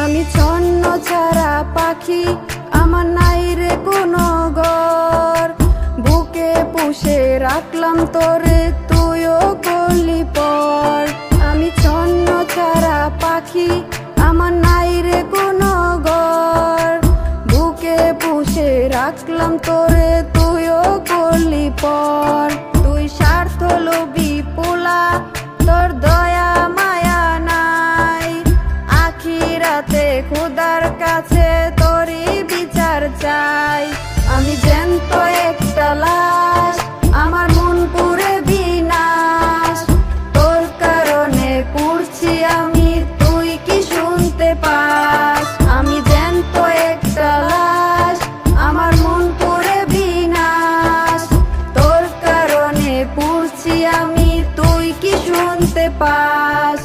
আমি ছন্ন ছাড়া পাখি, আমার নাই রে কোনো ঘর। বুকে পুষে রাখলাম তোরে, তুইও করলি পর। আমি ছন্ন ছাড়া পাখি, আমার নাই রে কোনো ঘর। বুকে পুষে রাখলাম তোরে, তুইও করলি পর। তুই স্বার্থ লোভী পোলা, তোর দয়া মায়া নাই। আখিরাতে খোদার কাছে তোরই বিচার চাই। আমি জ্যান্ত একটা লাশ, আমার মন পুরে বিনাশ। তোর কারণে পুড়ছি আমি, তুই কি শুনতে পাস? আমি জ্যান্ত একটা লাশ, আমার মন পুরে বিনাশ। তোর কারণে পুড়ছি আমি, তুই কি শুনতে পাস?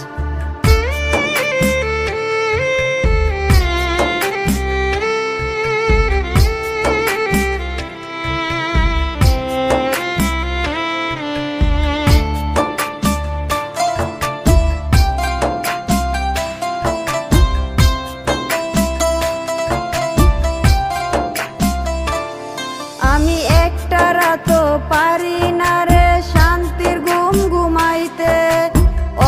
আমি একটা রাতও পারি না রে শান্তির ঘুম ঘুমাইতে।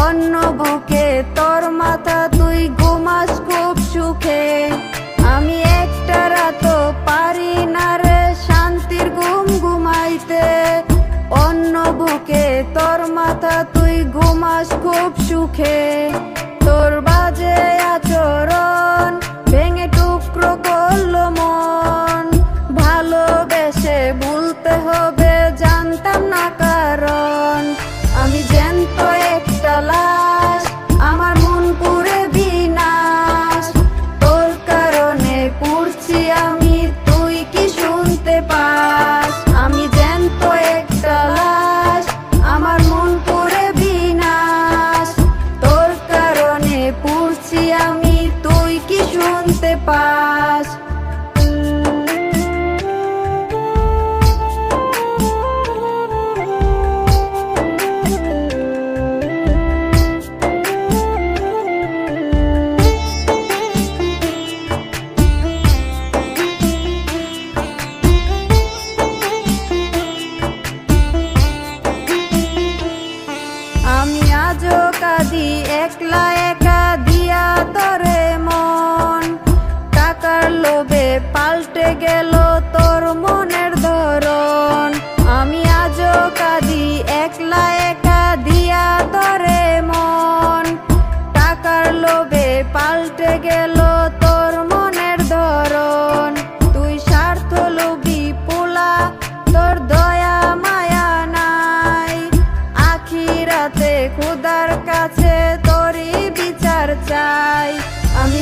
অন্য বুকে তোর মাথা, তুই ঘুমাস খুব সুখে। আমি একটা রাতও পারি না রে শান্তির ঘুম ঘুমাইতে। অন্য বুকে তোর মাথা, তুই ঘুমাস খুব সুখে। তোর বাজে আচরণ ভেঙে টুকরো করলো মন। ভালোবেসে ভুলতে হবে জানতাম না কারণ। আমি জ্যান্ত একটা লাশ, আমার মন পুরে বিনাশ। তোর কারণে পুড়ছি আমি, তুই কি শুনতে পাস? আমি জ্যান্ত একটা লাশ, আমার মন পুরে বিনাশ। তোর কারণে পুড়ছি আমি, তুই কি শুনতে পাস? আমি আজও কাঁদি একলা একা দিয়া তোরে মন। টাকার লোভে পাল্টে গেল তোর মনের ধরন। আমি আজও কাঁদি একলা একা দিয়া তোরে মন। টাকার লোভে পাল্টে গেল তোর মনের ধরন। তুই স্বার্থ লোভী পোলা, তোর দয়া মায়া নাই। আখিরাতে খোদার কাছে তোরই বিচার চাই। আমি